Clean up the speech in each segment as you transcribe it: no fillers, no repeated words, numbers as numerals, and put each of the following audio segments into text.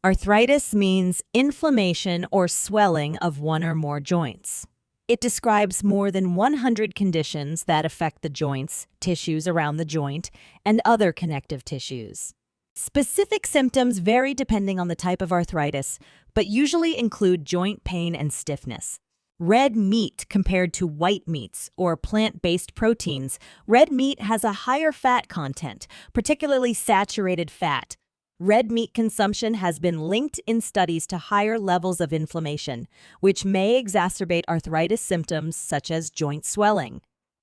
Arthritis means inflammation or swelling of one or more joints. It describes more than 100 conditions that affect the joints, tissues around the joint, and other connective tissues. Specific symptoms vary depending on the type of arthritis, but usually include joint pain and stiffness. Red meat compared to white meats or plant-based proteins. Red meat has a higher fat content, particularly saturated fat. Red meat consumption has been linked in studies to higher levels of inflammation, which may exacerbate arthritis symptoms such as joint swelling.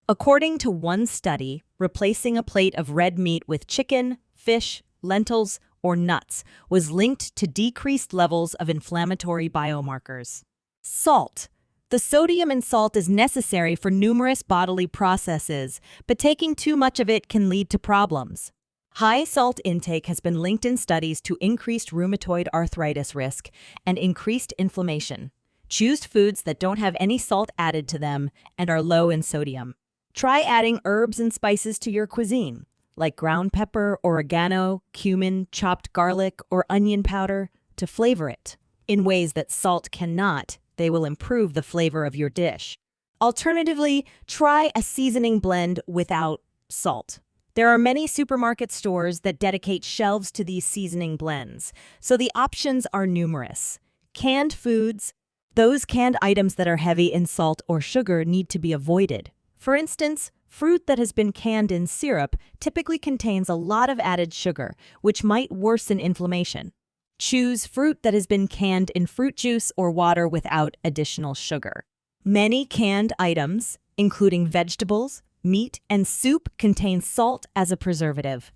According to one study, replacing a plate of red meat with chicken, fish, lentils, or nuts was linked to decreased levels of inflammatory biomarkers. Salt. The sodium in salt is necessary for numerous bodily processes, but taking too much of it can lead to problems. High salt intake has been linked in studies to increased rheumatoid arthritis risk and increased inflammation. Choose foods that don't have any salt added to them and are low in sodium. Try adding herbs and spices to your cuisine, like ground pepper, oregano, cumin, chopped garlic, or onion powder, to flavor it. In ways that salt cannot, they will improve the flavor of your dish. Alternatively, try a seasoning blend without salt. There are many supermarket stores that dedicate shelves to these seasoning blends, so the options are numerous. Canned foods. Those canned items that are heavy in salt or sugar need to be avoided. For instance, fruit that has been canned in syrup typically contains a lot of added sugar, which might worsen inflammation. Choose fruit that has been canned in fruit juice or water without additional sugar. Many canned items, including vegetables, meat, and soup, contain salt as a preservative.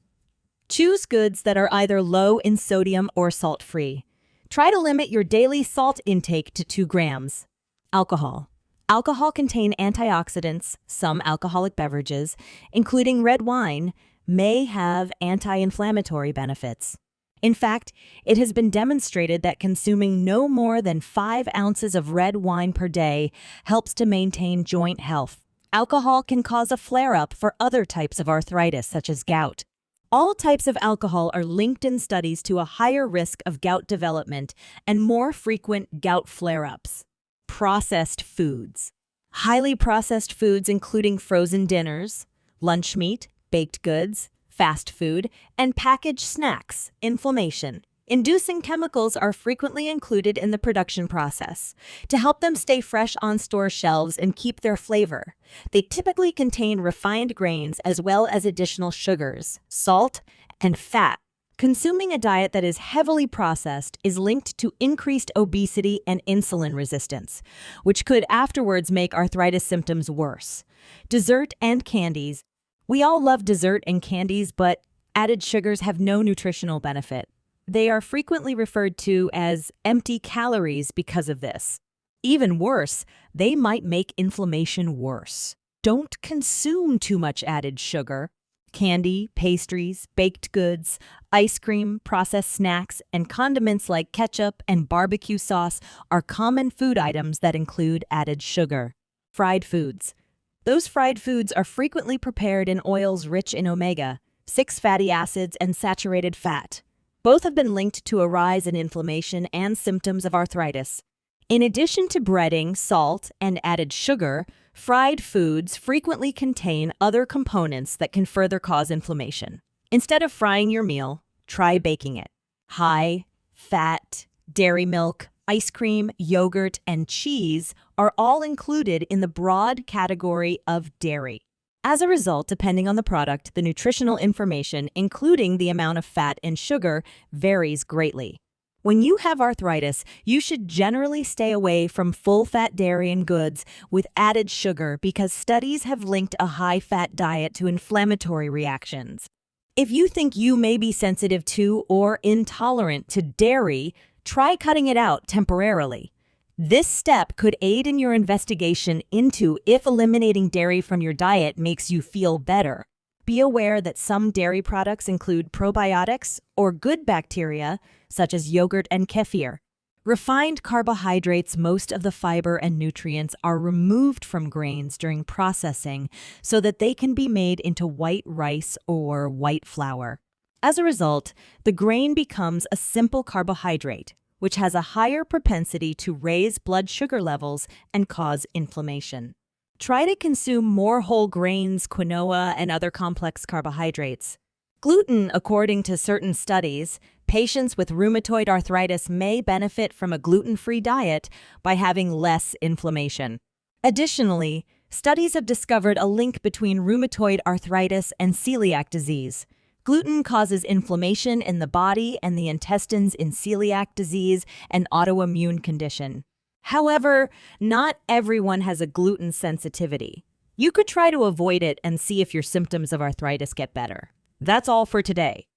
Choose goods that are either low in sodium or salt-free. Try to limit your daily salt intake to 2 grams. Alcohol. Alcohol contains antioxidants. Some alcoholic beverages, including red wine, may have anti-inflammatory benefits. In fact, it has been demonstrated that consuming no more than 5 ounces of red wine per day helps to maintain joint health. Alcohol can cause a flare-up for other types of arthritis, such as gout. All types of alcohol are linked in studies to a higher risk of gout development and more frequent gout flare-ups. Processed foods. Highly processed foods including frozen dinners, lunch meat, baked goods, fast food, and packaged snacks, inflammation-inducing chemicals are frequently included in the production process to help them stay fresh on store shelves and keep their flavor. They typically contain refined grains as well as additional sugars, salt, and fat. Consuming a diet that is heavily processed is linked to increased obesity and insulin resistance, which could afterwards make arthritis symptoms worse. Dessert and candies. We all love dessert and candies, but added sugars have no nutritional benefit. They are frequently referred to as empty calories because of this. Even worse, they might make inflammation worse. Don't consume too much added sugar. Candy, pastries, baked goods, ice cream, processed snacks, and condiments like ketchup and barbecue sauce are common food items that include added sugar. Fried foods. Those fried foods are frequently prepared in oils rich in omega-6 fatty acids and saturated fat. Both have been linked to a rise in inflammation and symptoms of arthritis. In addition to breading, salt, and added sugar, fried foods frequently contain other components that can further cause inflammation. Instead of frying your meal, try baking it. High fat, dairy milk, ice cream, yogurt, and cheese are all included in the broad category of dairy. As a result, depending on the product, the nutritional information, including the amount of fat and sugar, varies greatly. When you have arthritis, you should generally stay away from full-fat dairy and goods with added sugar because studies have linked a high-fat diet to inflammatory reactions. If you think you may be sensitive to or intolerant to dairy, try cutting it out temporarily. This step could aid in your investigation into if eliminating dairy from your diet makes you feel better. Be aware that some dairy products include probiotics or good bacteria, such as yogurt and kefir. Refined carbohydrates, most of the fiber and nutrients are removed from grains during processing so that they can be made into white rice or white flour. As a result, the grain becomes a simple carbohydrate, which has a higher propensity to raise blood sugar levels and cause inflammation. Try to consume more whole grains, quinoa, and other complex carbohydrates. Gluten, according to certain studies, patients with rheumatoid arthritis may benefit from a gluten-free diet by having less inflammation. Additionally, studies have discovered a link between rheumatoid arthritis and celiac disease. Gluten causes inflammation in the body and the intestines in celiac disease, an autoimmune condition. However, not everyone has a gluten sensitivity. You could try to avoid it and see if your symptoms of arthritis get better. That's all for today.